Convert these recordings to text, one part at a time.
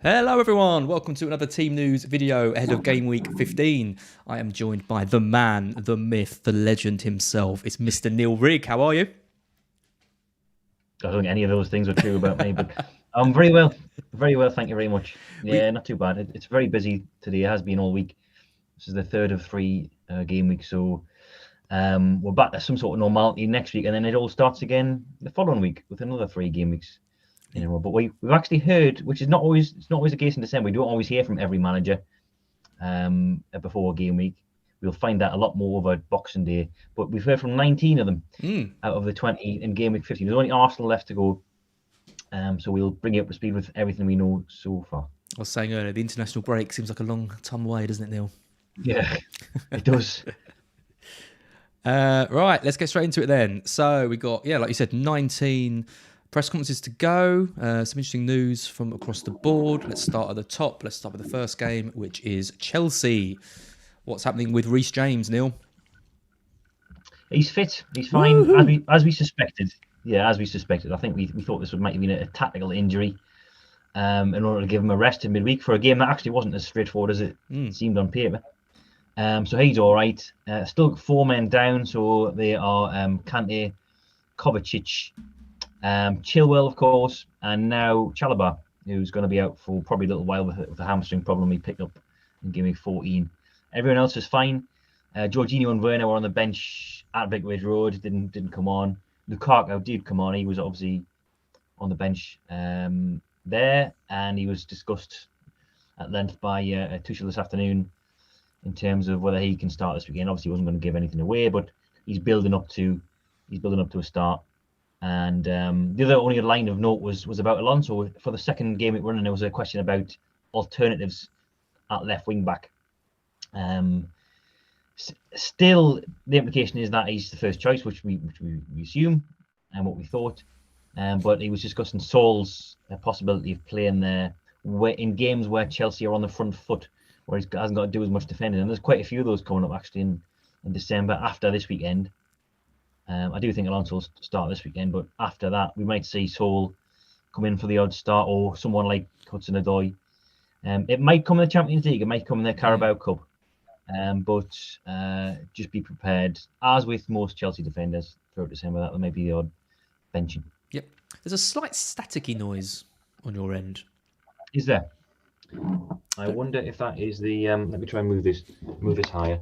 Hello everyone, welcome to another team news video ahead of Gameweek 15. I am joined by the man, the myth, the legend himself. It's Mr. Neale Rigg. How are you? I don't think any of those things are true about me, but I'm very well. Very well, thank you very much. Yeah, not too bad. It's very busy today. It has been all week. This is the third of three game weeks, so we're back to some sort of normality next week, and then it all starts again the following week with another 3 game weeks in a row. But we've actually heard, which is not always the case in December. We don't always hear from every manager before a game week. We'll find out a lot more over Boxing Day, but we've heard from 19 of them out of the 20 in game week 15. There's only Arsenal left to go, so we'll bring you up to speed with everything we know so far. I was saying earlier, the international break seems like a long time away, doesn't it, Neil? Yeah, it does. Right, let's get straight into it then. So we got, like you said, 19 press conferences to go. Some interesting news from across the board. Let's start at the top. Let's start with the first game, which is Chelsea. What's happening with Reece James, Neil? He's fit. He's fine, as we suspected. Yeah, as we suspected. I think we thought this might have been a tactical injury in order to give him a rest in midweek for a game that actually wasn't as straightforward as it seemed on paper. So he's all right. Still 4 men down, so they are Kante, Kovacic, Chilwell, of course, and now Chalobah, who's going to be out for probably a little while with a hamstring problem he picked up in game week 14. Everyone else is fine. Jorginho and Werner were on the bench at Vicarage Road. Didn't come on. Lukaku did come on. He was obviously on the bench there, and he was discussed at length by Tuchel this afternoon in terms of whether he can start this weekend. Obviously, he wasn't going to give anything away, but he's building up to a start. And the other only line of note was about Alonso. For the second game week running, there was a question about alternatives at left wing back. Still, the implication is that he's the first choice, which we assume and what we thought. But he was discussing Saul's possibility of playing there in games where Chelsea are on the front foot, where he hasn't got to do as much defending. And there's quite a few of those coming up actually in December after this weekend. I do think Alonso will start this weekend, but after that, we might see Saul come in for the odd start, or someone like Hudson-Odoi. It might come in the Champions League, it might come in the Carabao Cup, but just be prepared. As with most Chelsea defenders throughout December, that there may be the odd benching. Yep. There's a slight staticky noise on your end. Is there? I wonder if that is the. Let me try and move this higher.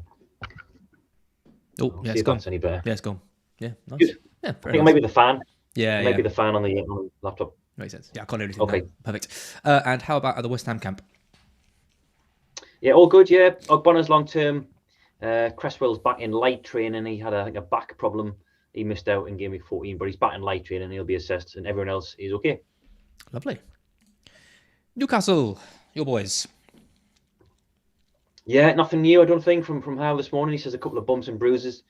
Oh, yeah, it's gone. Any better. Yeah, it's gone. Yeah, nice. Good. Yeah, I think maybe the fan. Yeah, maybe the fan on the laptop. Makes sense. Yeah, I can't do anything. Okay, now. Perfect. And how about at the West Ham camp? Yeah, all good. Yeah, Ogbonna's long term. Cresswell's back in light training. He had a back problem. He missed out in game week 14, but he's back in light training. He'll be assessed, and everyone else is okay. Lovely. Newcastle, your boys. Yeah, nothing new. I don't think from Hal this morning. He says a couple of bumps and bruises.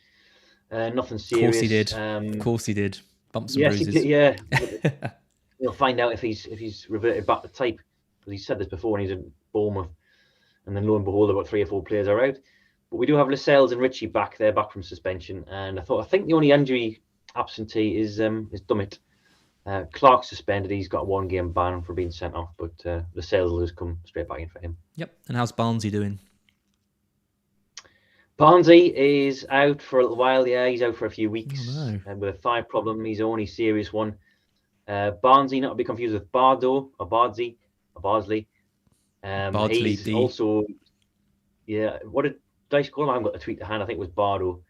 Nothing serious. Of course he did. Of course he did. Bumps and bruises. He did, yeah. We'll find out if he's reverted back to type, because he said this before when he's at Bournemouth, and then lo and behold, about 3 or 4 players are out. But we do have Lascelles and Ritchie back. They're back from suspension, and I think the only injury absentee is Dummett. Clark's suspended. He's got a 1-game ban for being sent off, but Lascelles will just come straight back in for him. Yep. And how's Barnsley doing? Barnsley is out for a little while. Yeah, he's out for a few weeks with a thigh problem. He's the only serious one. Barnsley, not to be confused with Bardo or Bardsley or Bardsley. He's also, yeah. What did I call him? I haven't got the tweet to hand. I think it was Bardo.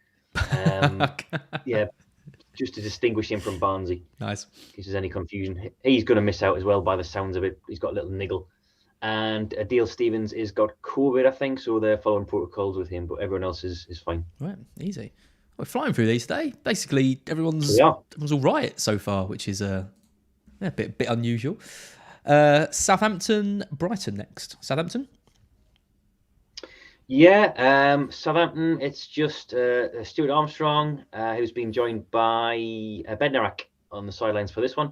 Yeah, just to distinguish him from Barnsley. Nice. In case there's any confusion, he's going to miss out as well by the sounds of it. He's got a little niggle. And Adil Stevens has got COVID, I think, so they're following protocols with him, but everyone else is fine. Right, easy. We're flying through these today. Basically, everyone's all right so far, which is a bit unusual. Southampton, Brighton next. Southampton? Yeah, Southampton, it's just Stuart Armstrong, who's been joined by Bednarak on the sidelines for this one.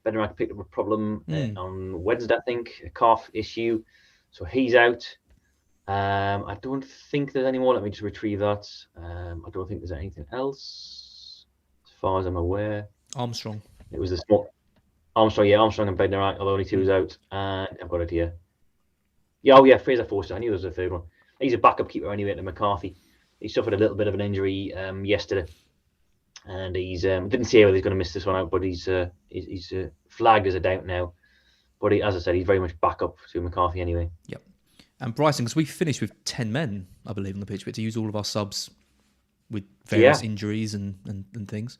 Bednarak picked up a problem on Wednesday, I think, a calf issue. So he's out. I don't think there's any more. Let me just retrieve that. I don't think there's anything else, as far as I'm aware. Armstrong. It was the small Armstrong and Bednar are the only two out. And I've got it here. Yeah, Fraser Forster. I knew there was a third one. He's a backup keeper anyway to McCarthy. He suffered a little bit of an injury yesterday, and he's didn't say whether he's going to miss this one out, but he's flagged as a doubt now. But as I said, he's very much backup to McCarthy anyway. Yep. And Brighton, because we finished with 10 men, I believe, on the pitch, but to use all of our subs with various injuries and things.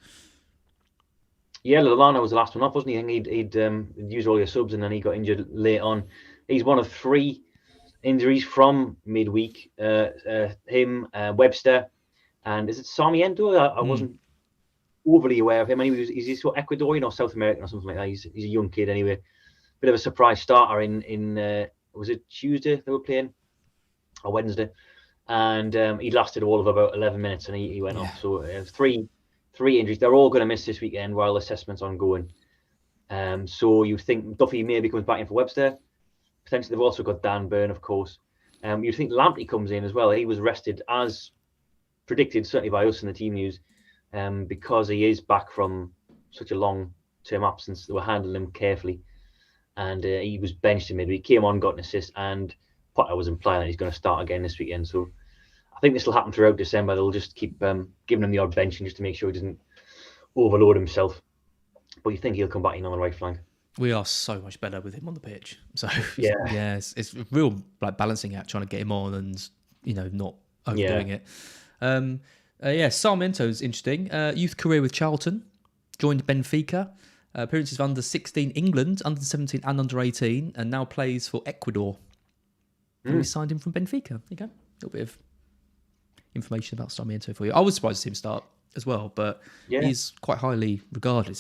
Yeah, Lallana was the last one off, wasn't he? He'd used all your subs and then he got injured late on. He's one of 3 injuries from midweek. Him, Webster, and is it Sarmiento? I wasn't overly aware of him. And he's Ecuadorian or South American or something like that. He's a young kid anyway. Bit of a surprise starter in was it Tuesday they were playing or Wednesday, and he lasted all of about 11 minutes and he went off. So 3 injuries. They're all going to miss this weekend while assessment's ongoing. So you think Duffy maybe comes back in for Webster. Potentially they've also got Dan Burn, of course. You'd think Lamptey comes in as well. He was rested as predicted, certainly by us in the team news, because he is back from such a long-term absence. They were handling him carefully. And he was benched in midweek, came on, got an assist, and Potter was implying that he's going to start again this weekend. So I think this will happen throughout December. They'll just keep giving him the odd benching just to make sure he doesn't overload himself. But you think he'll come back in on the right flank. We are so much better with him on the pitch. So it's a real balancing act trying to get him on and not overdoing it. Sarmiento's interesting. Youth career with Charlton, joined Benfica. Appearances for under 16 England, under 17 and under 18, and now plays for Ecuador. And we signed him from Benfica. There you go. A little bit of information about Sarmiento for you. I was surprised to see him start as well, but he's quite highly regarded.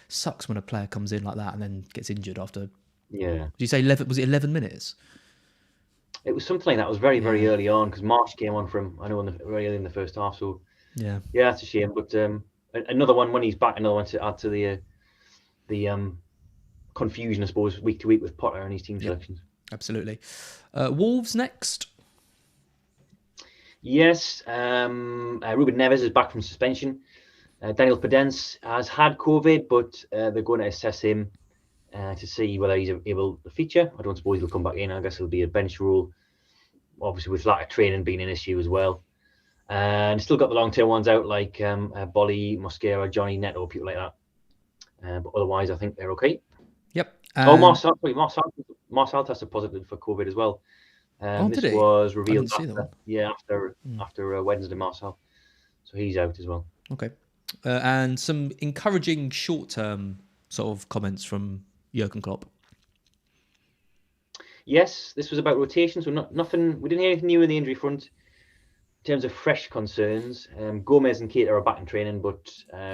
Sucks when a player comes in like that and then gets injured after. Yeah. Did you say 11? Was it 11 minutes? It was something like that. It was very, very early on because Marsh came on from very early in the first half. So yeah, it's a shame. But another one when he's back, another one to add to the confusion, I suppose, week to week with Potter and his team selections. Absolutely. Wolves next. Yes, Ruben Neves is back from suspension. Daniel Podence has had COVID, but they're going to assess him to see whether he's able to feature. I don't suppose he'll come back in. I guess it'll be a bench rule, obviously with lack of training being an issue as well. And still got the long-term ones out like Bolly, Mosquera, Johnny Neto, people like that. But otherwise, I think they're okay. Yep. Marcel tested positive for COVID as well. This was revealed after Wednesday, Marcel. So he's out as well. Okay. And some encouraging short-term sort of comments from Jurgen Klopp. Yes, this was about rotation, so nothing. We didn't hear anything new in the injury front in terms of fresh concerns. Gomez and Keita are back in training, but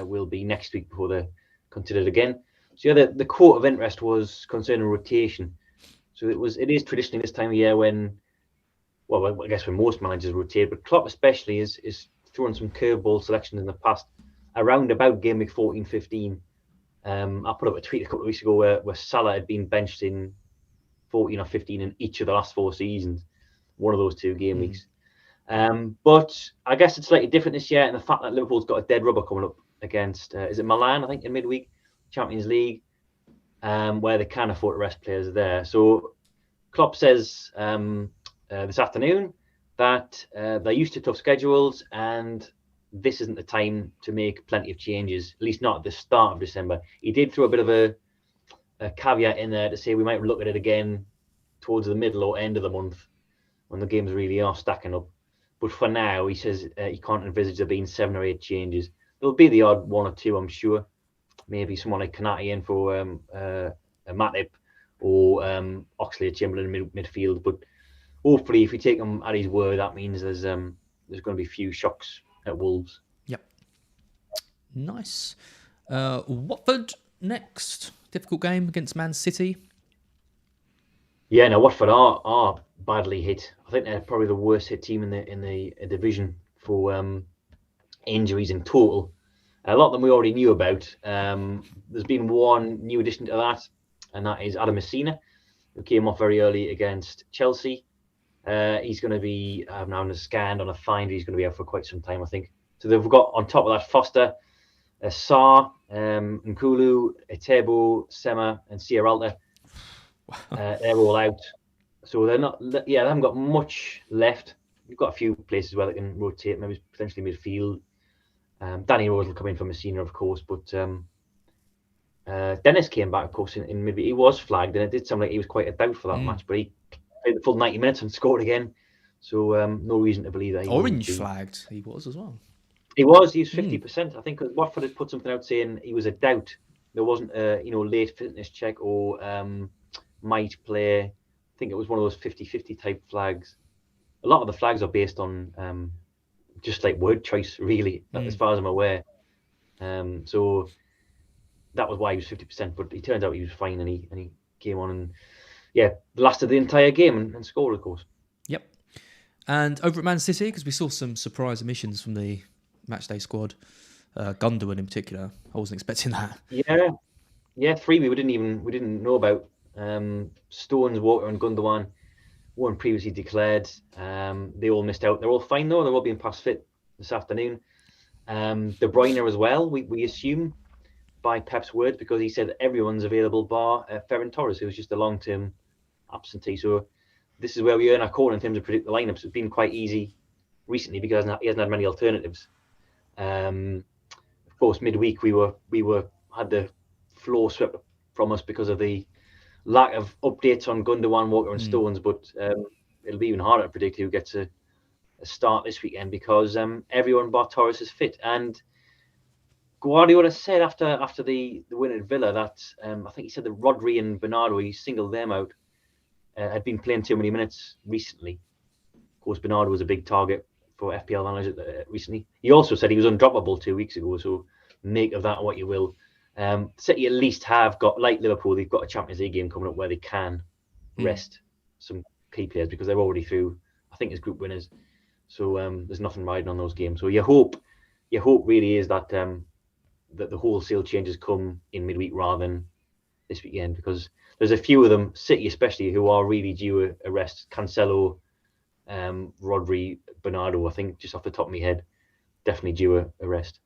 will be next week before they're considered again. So the quote of interest was concerning rotation. So it is traditionally this time of year when, I guess when most managers rotate, but Klopp especially is throwing some curveball selections in the past around about Gameweek 14-15. I put up a tweet a couple of weeks ago where Salah had been benched in 14 or 15 in each of the last 4 seasons, one of those 2 game weeks. But I guess it's slightly different this year in the fact that Liverpool's got a dead rubber coming up against, is it Milan, I think, in midweek, Champions League, where they can afford to rest players there. So Klopp says this afternoon that they're used to tough schedules and this isn't the time to make plenty of changes, at least not at the start of December. He did throw a bit of a caveat in there to say we might look at it again towards the middle or end of the month when the games really are stacking up. But for now, he says he can't envisage there being 7 or 8 changes. There'll be the odd 1 or 2, I'm sure. Maybe someone like Kanate in for a Matip or Oxlade-Chamberlain in midfield. But hopefully, if we take him at his word, that means there's going to be few shocks at Wolves. Yep. Nice. Watford next. Difficult game against Man City. Yeah, no, Watford are badly hit. I think they're probably the worst hit team in the division for injuries in total. A lot of them we already knew about. There's been one new addition to that, and that is Adam Messina, who came off very early against Chelsea. He's going to be now on a scan on a find. He's going to be out for quite some time, I think. So they've got on top of that Foster, Sarr, Nkulu, Etebo, Sema, and Sierralta. They're all out. So they're not. Yeah, they haven't got much left. You've got a few places where they can rotate, maybe potentially midfield. Danny Rose will come in for Messina, of course, but Dennis came back, of course, in midweek. He was flagged, and it did sound like he was quite a doubt for that match, but he played the full 90 minutes and scored again. So no reason to believe that he Orange flagged. He was as well. He was 50%. I think Watford had put something out saying he was a doubt. There wasn't a late fitness check or might play. I think it was one of those 50-50 type flags. A lot of the flags are based on just like word choice, really, as far as I'm aware. So that was why he was 50%. But he turned out he was fine, and he came on and lasted the entire game and scored, of course. Yep. And over at Man City, because we saw some surprise omissions from the matchday squad, Gundogan in particular. I wasn't expecting that. Yeah, 3 we didn't know about. Stones, Walker, and Gundogan weren't previously declared. They all missed out. They're all fine though. They're all being past fit this afternoon. De Bruyne as well. We assume by Pep's words, because he said everyone's available bar Ferran Torres, who was just a long-term absentee. So this is where we earn our corner in terms of predict the lineups. It's been quite easy recently because he hasn't had many alternatives. Of course, midweek we had the floor swept from us because of the lack of updates on Gundogan, Walker, and Stones. But it'll be even harder to predict who gets a start this weekend because everyone but Torres is fit. And Guardiola said after the win at Villa that I think he said that Rodri and Bernardo, he singled them out, had been playing too many minutes recently. Of course, Bernardo was a big target for FPL managers recently. He also said he was undroppable 2 weeks ago, so make of that what you will. City at least have got, like Liverpool, they've got a Champions League game coming up where they can rest some key players because they're already through, I think, as group winners. So there's nothing riding on those games. So your hope really is that that the wholesale changes come in midweek rather than this weekend, because there's a few of them, City especially, who are really due a rest. Cancelo, Rodri, Bernardo, I think, just off the top of my head, definitely due a rest.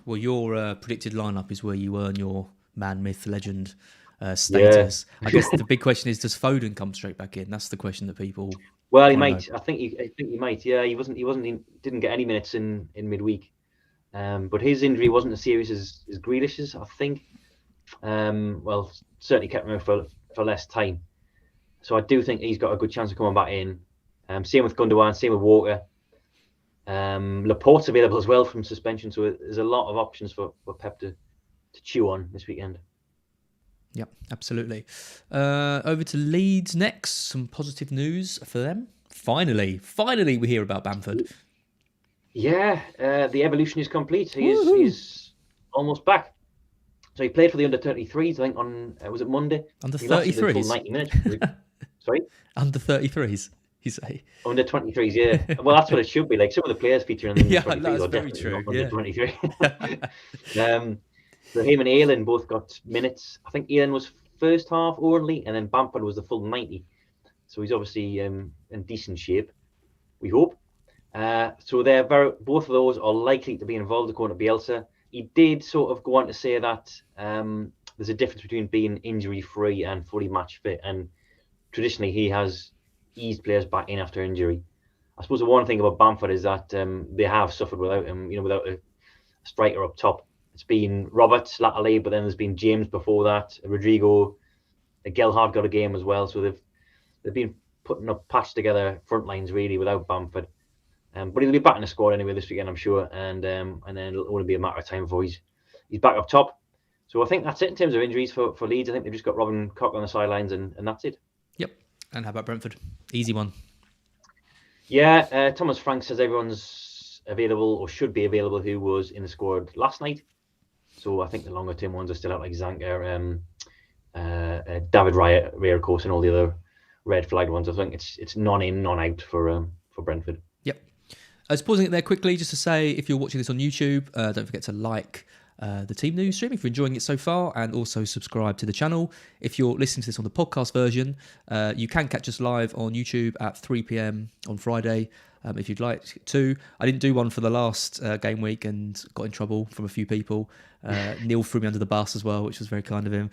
Well, your predicted lineup is where you earn your man, myth, legend status. Yeah. I guess the big question is, does Foden come straight back in? That's the question that people. Well, he might. I think he might. Yeah, he didn't get any minutes in midweek, but his injury wasn't as serious as Grealish's, I think. Well, certainly kept him out for less time. So I do think he's got a good chance of coming back in. Same with Gundogan, same with Walker. Laporte's available as well from suspension, so there's a lot of options for Pep to chew on this weekend. Yep, absolutely. Over to Leeds next. Some positive news for them. Finally, we hear about Bamford. Yeah, the evolution is complete. He's almost back. So he played for the under-33s, I think, on was it Monday? Under-33s? 90 minutes. Sorry? Under-33s. You say under 23s, yeah. Well, that's what it should be. Like some of the players featuring in the 23s that's are very definitely true. Under 23. So him and Aylin both got minutes. I think Aylin was first half only, and then Bamford was the full 90. So he's obviously in decent shape, we hope. So both of those are likely to be involved according to Bielsa. He did sort of go on to say that there's a difference between being injury-free and fully match fit, and traditionally he has eased players back in after injury. I suppose the one thing about Bamford is that they have suffered without him, without a striker up top. It's been Roberts latterly, but then there's been James before that, Rodrigo, Gelhardt got a game as well. So they've been putting up patched together front lines really without Bamford. But he'll be back in the squad anyway this weekend, I'm sure, and then it'll only be a matter of time before he's back up top. So I think that's it in terms of injuries for Leeds. I think they've just got Robin Koch on the sidelines, and that's it. Yep. And how about Brentford? Easy one. Yeah, Thomas Frank says everyone's available or should be available who was in the squad last night. So I think the longer term ones are still out, like Zanka, David Raya, of course, and all the other red flagged ones. I think it's none in, none out for Brentford. Yep. I was pausing it there quickly just to say, if you're watching this on YouTube, don't forget to like the Team News stream if you're enjoying it so far, and also subscribe to the channel. If you're listening to this on the podcast version, you can catch us live on YouTube at 3 p.m. on Friday if you'd like to. I didn't do one for the last game week and got in trouble from a few people, Neale threw me under the bus as well, which was very kind of him.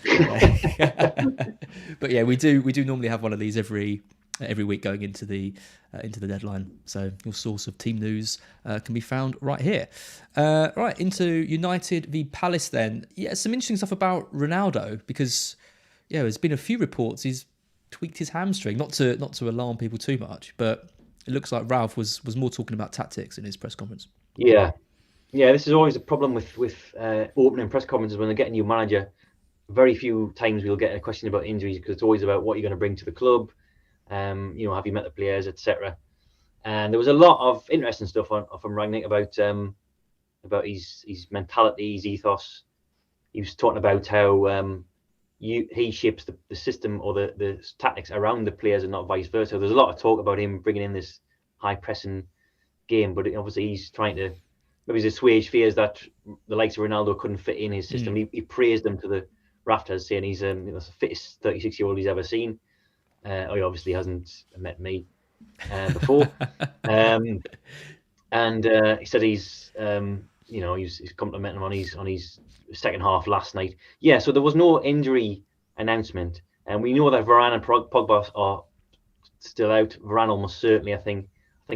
But yeah, we do normally have one of these every week going into the deadline. So your source of team news can be found right here. Right, into United v Palace then. Yeah, some interesting stuff about Ronaldo, because there's been a few reports he's tweaked his hamstring. Not to alarm people too much, but it looks like Ralph was more talking about tactics in his press conference. Yeah, this is always a problem with opening press conferences when they get a new manager. Very few times we'll get a question about injuries, because it's always about what you're going to bring to the club. Have you met the players, etc. And there was a lot of interesting stuff from Rangnick about his mentality, his ethos. He was talking about how he shapes the system or the tactics around the players and not vice versa. There's a lot of talk about him bringing in this high pressing game, but obviously he's trying to maybe assuage fears that the likes of Ronaldo couldn't fit in his system. He praised him to the rafters, saying he's the fittest 36-year-old he's ever seen. He obviously hasn't met me before, and he said he's complimenting him on his second half last night. Yeah, so there was no injury announcement, and we know that Varane and Pogba are still out. Varane almost certainly, I think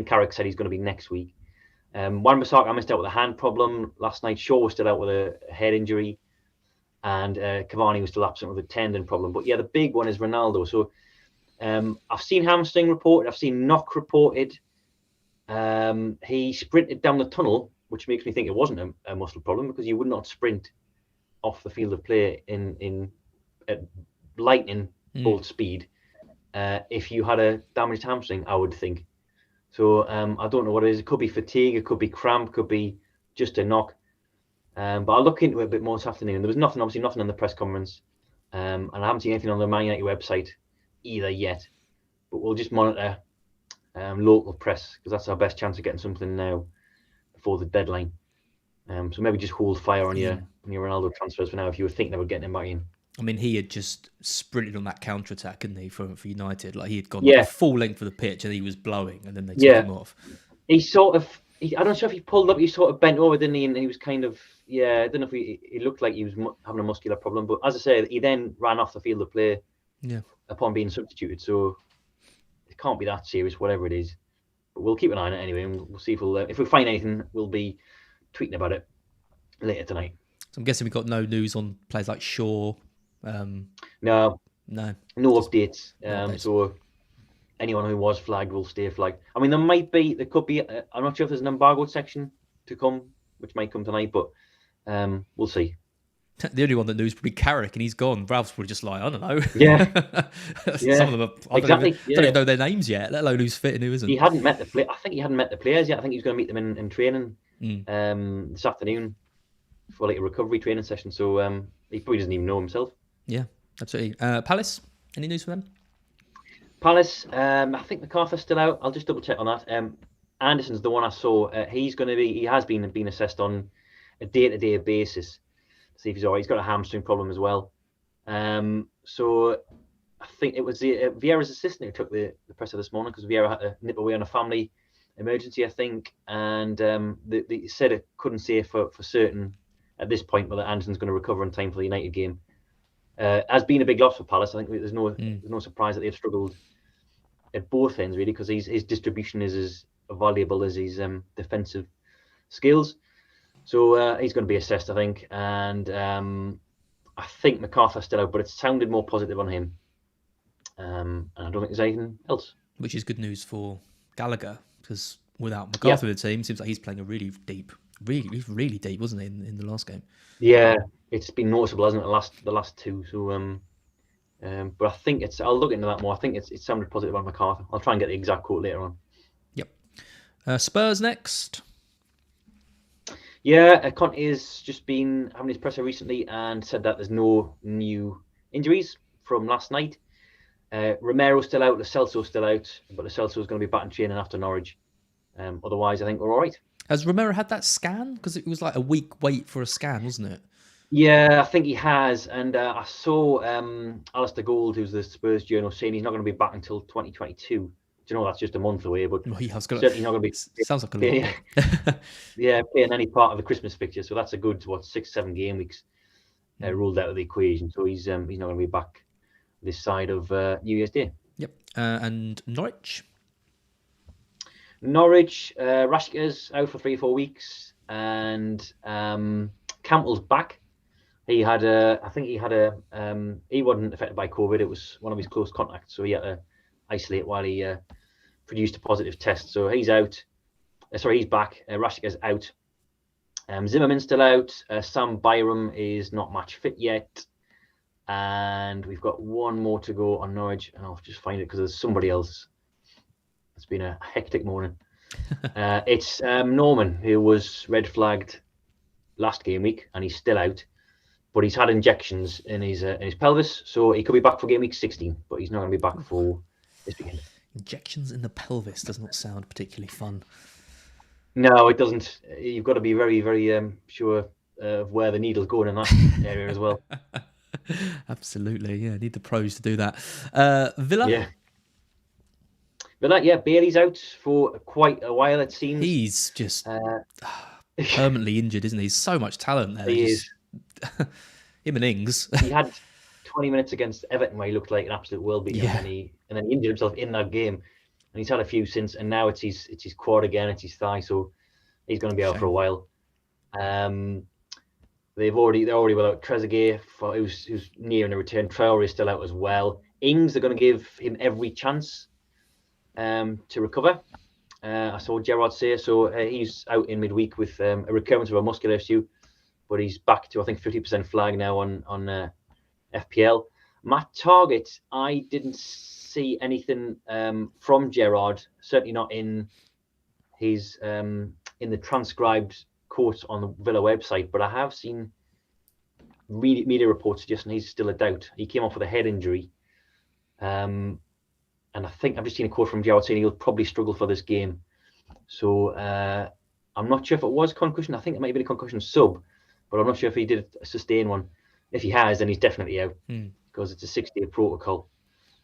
Carrick said he's going to be next week. Wan-Bissaka missed out with a hand problem last night. Shaw was still out with a head injury, and Cavani was still absent with a tendon problem. But yeah, the big one is Ronaldo. So I've seen hamstring reported, I've seen knock reported. He sprinted down the tunnel, which makes me think it wasn't a muscle problem, because you would not sprint off the field of play at lightning bolt speed if you had a damaged hamstring, I would think. So I don't know what it is. It could be fatigue, it could be cramp, could be just a knock. But I'll look into it a bit more this afternoon. There was obviously nothing in the press conference, and I haven't seen anything on the Man United website either yet. But we'll just monitor local press, because that's our best chance of getting something now before the deadline. So maybe just hold fire on your Ronaldo transfers for now if you were thinking about getting him back in. I mean, he had just sprinted on that counter attack, hadn't he, for United? Like, he had gone like full length of the pitch and he was blowing, and then they took him off. He sort of, I don't know if he pulled up, he sort of bent over, didn't he? And he was kind of, I don't know if he looked like he was having a muscular problem. But as I say, he then ran off the field of play upon being substituted. So it can't be that serious, whatever it is. But we'll keep an eye on it anyway, and we'll see if we find anything, we'll be tweeting about it later tonight. So I'm guessing we've got no news on players like Shaw. No updates. updates. So anyone who was flagged will stay flagged. I mean, there could be. I'm not sure if there's an embargoed section to come, which might come tonight, but we'll see. The only one that knows probably Carrick, and he's gone. Ralph's probably just like, I don't know. Yeah. Some of them I don't even know their names yet, let alone who's fit and who isn't. He hadn't met I think he hadn't met the players yet. I think he was going to meet them in training this afternoon for like a recovery training session. So he probably doesn't even know himself. Yeah, absolutely. Palace, any news for them? Palace, I think McArthur's still out. I'll just double check on that. Anderson's the one I saw. He has been assessed on a day-to-day basis. See if he's all right. He's got a hamstring problem as well. So I think it was Vieira's assistant who took the presser this morning, because Vieira had to nip away on a family emergency, I think. And they said it couldn't say for certain at this point whether Anderson's going to recover in time for the United game. Has been a big loss for Palace. I think there's no surprise that they've struggled at both ends, really, because his distribution is as valuable as his defensive skills. So he's going to be assessed, I think. And I think McArthur's still out, but it sounded more positive on him. And I don't think there's anything else. Which is good news for Gallagher, because without McArthur in the team, seems like he's playing a really deep, really deep, wasn't he, in the last game? Yeah, it's been noticeable, hasn't it, the last two. So, but I think I'll look into that more. I think it sounded positive on McArthur. I'll try and get the exact quote later on. Yep. Spurs next. Yeah, Conte's just been having his presser recently and said that there's no new injuries from last night. Romero's still out, Lo Celso's still out, but Lo Celso's going to be back in training after Norwich. Otherwise, I think we're all right. Has Romero had that scan? Because it was like a week wait for a scan, wasn't it? Yeah, I think he has. And I saw Alistair Gould, who's the Spurs journal, saying he's not going to be back until 2022 you know, that's just a month away, but Well, yeah, I was gonna, certainly not going to be. sounds like a lot. Yeah, playing any part of the Christmas fixture. So that's a good 6-7 game weeks ruled out of the equation. So he's not going to be back this side of New Year's Day. Yep. And Norwich. Rashika's out for 3-4 weeks, and Campbell's back. He had he wasn't affected by COVID. It was one of his close contacts, so he had to isolate while he produced a positive test. So he's out. He's back. Rashika's out. Zimmerman's still out. Sam Byram is not match fit yet. And we've got one more to go on Norwich, and I'll just find it because there's somebody else. It's been a hectic morning. It's Norman, who was red flagged last game week, and he's still out. But he's had injections in his pelvis, so he could be back for game week 16, but he's not going to be back for this weekend. Injections in the pelvis does not sound particularly fun. No, it doesn't. You've got to be very, very sure of where the needle's going in that area as well. Absolutely, yeah. Need the pros to do that. Villa? Yeah. Villa, yeah, Bailey's out for quite a while, it seems. He's just permanently injured, isn't he? He's so much talent there. He is. Him and Ings. He had 20 minutes against Everton where he looked like an absolute world beater, and then he injured himself in that game. And he's had a few since, and now it's his quad again, it's his thigh, so he's going to be out for a while. They're already without Trezeguet, who's nearing a return. Traore is still out as well. Ings are going to give him every chance to recover. I saw Gerrard say so. He's out in midweek with a recurrence of a muscular issue, but he's back to I think 50% flag now on FPL. Matt Targett, I didn't see anything from Gerrard. Certainly not in his in the transcribed quotes on the Villa website, but I have seen media reports suggesting he's still a doubt. He came off with a head injury, and I think I've just seen a quote from Gerrard saying he'll probably struggle for this game. So I'm not sure if it was concussion. I think it might have been a concussion sub, but I'm not sure if he did sustain one. If he has, then he's definitely out because it's a 6-day protocol.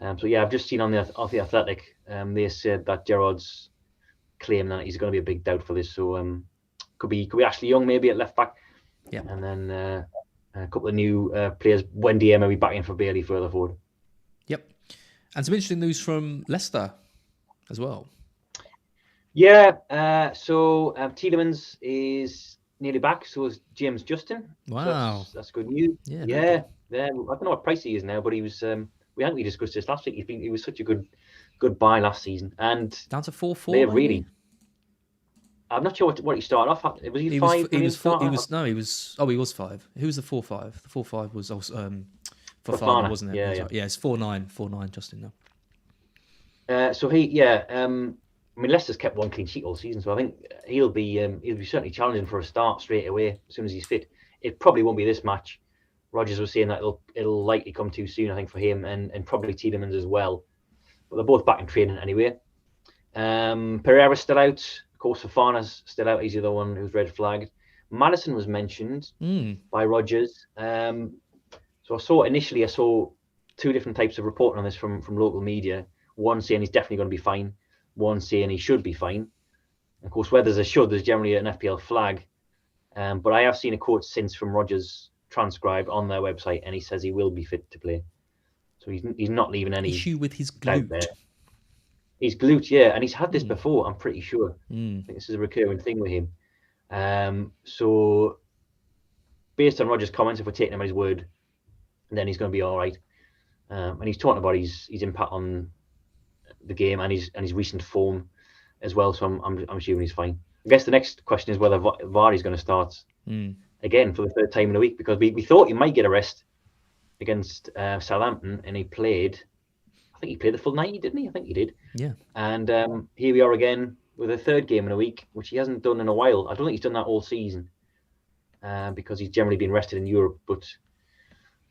So yeah, I've just seen on the Athletic, they said that Gerrard's claim that he's going to be a big doubt for this. So could be Ashley Young maybe at left back, and then a couple of new players. Wendy maybe back in for Bailey further forward. Yep, and some interesting news from Leicester as well. Yeah, so Tielemans is nearly back. So is James Justin. Wow, so that's good news. Yeah. I don't know what price he is now, but he was. We discussed this last week. He was such a good buy last season, and down to 4-4. They really. I'm not sure what he started off at. Was he 5? He was 5. Who was the 4-5? The 4-5 was also Fofana, wasn't it? Yeah, it's 4-9 Justin now. So I mean, Leicester's kept one clean sheet all season, so I think he'll be certainly challenging for a start straight away as soon as he's fit. It probably won't be this match. Rodgers was saying that it'll likely come too soon, I think, for him and probably Tielemans as well. But they're both back in training anyway. Pereira's still out. Of course, Fofana's still out. He's the other one who's red flagged. Maddison was mentioned by Rodgers. So I saw two different types of reporting on this from local media. One saying he's definitely going to be fine. One saying he should be fine. Of course, where there's a should, there's generally an FPL flag. But I have seen a quote since from Rodgers transcribed on their website, and he says he will be fit to play. So he's not leaving any issue with his glute. His glute, yeah, and he's had this before. I'm pretty sure. I think this is a recurring thing with him. So based on Rodgers' comments, if we're taking him at his word, then he's going to be all right. And he's talking about his impact on the game and his recent form as well. So I'm assuming he's fine. I guess the next question is whether Vardy's going to start again for the third time in a week, because we thought he might get a rest against Southampton, and he played. I think he played the full 90, didn't he? I think he did. Yeah. And here we are again with a third game in a week, which he hasn't done in a while. I don't think he's done that all season because he's generally been rested in Europe. But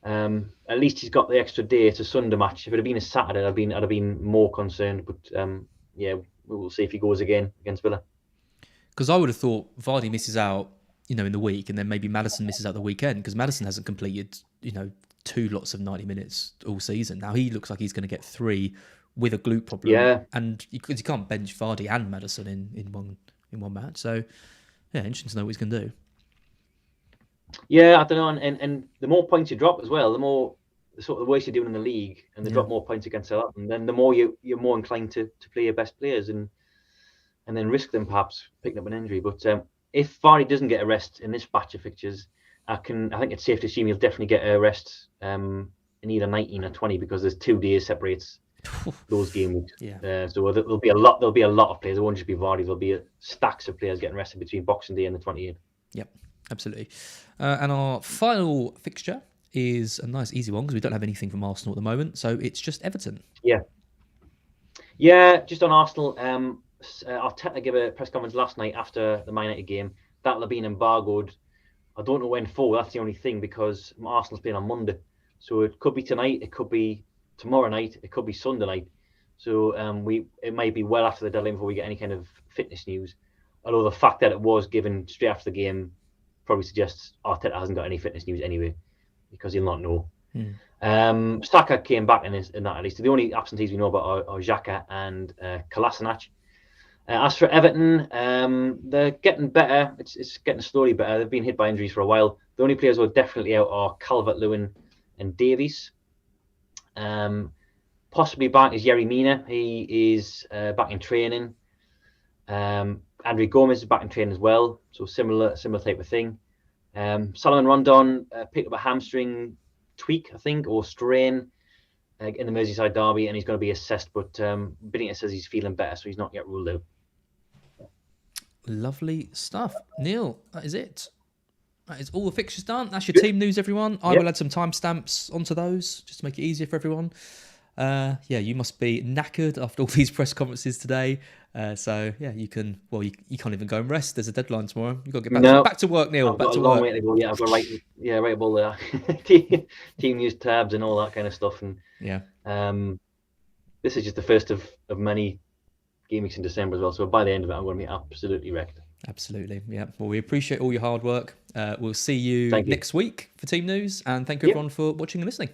at least he's got the extra day. It's a Sunday match. If it had been a Saturday, I'd have been more concerned. But we'll see if he goes again against Villa. Because I would have thought Vardy misses out, in the week, and then maybe Maddison misses out the weekend, because Maddison hasn't completed, 2 lots of 90 minutes all season. Now he looks like he's going to get 3 with a glute problem. Yeah. And because you can't bench Vardy and Maddison in one match. So yeah, interesting to know what he's going to do. Yeah, I don't know, and the more points you drop as well, the sort of worse you're doing in the league, and they drop more points against Southampton, then the more you're more inclined to play your best players and then risk them perhaps picking up an injury. But if Vardy doesn't get a rest in this batch of fixtures, I think it's safe to assume he'll definitely get a rest in either 19 or 20, because there's 2 days separates those game weeks. Yeah. So there'll be a lot of players. It won't just be Vardy. There'll be stacks of players getting rested between Boxing Day and the 28th. Yep, absolutely. And our final fixture is a nice easy one because we don't have anything from Arsenal at the moment. So it's just Everton. Yeah, just on Arsenal. Arteta gave a press conference last night after the Man United game. That'll have been embargoed. I don't know when for. That's the only thing, because Arsenal's playing on Monday. So it could be tonight, it could be tomorrow night, it could be Sunday night. So it might be well after the deadline before we get any kind of fitness news. Although the fact that it was given straight after the game probably suggests Arteta hasn't got any fitness news anyway, because he'll not know. Saka came back in that, at least. The only absentees we know about are Xhaka and Kolasinac. As for Everton, they're getting better. It's getting slowly better. They've been hit by injuries for a while. The only players who are definitely out are Calvert-Lewin and Davies. Possibly back is Yerry Mina. He is back in training. Andrew Gomez is back in training as well. So similar type of thing. Solomon Rondon picked up a hamstring tweak, I think, or strain in the Merseyside derby, and he's going to be assessed. But Benitez says he's feeling better, so he's not yet ruled out. Lovely stuff. Neale, that is it. That is all the fixtures done. That's your team news, everyone. I will add some timestamps onto those just to make it easier for everyone. Yeah, you must be knackered after all these press conferences today. So yeah, you can. Well, you can't even go and rest. There's a deadline tomorrow. You've got to get back to work, Neale. I've back got to a long work. way to go. Yeah, I've got to write all the team news tabs and all that kind of stuff. And yeah, this is just the first of many game weeks in December as well. So by the end of it, I'm going to be absolutely wrecked. Absolutely. Yeah. Well, we appreciate all your hard work. We'll see you next week for team news, and thank you everyone for watching and listening.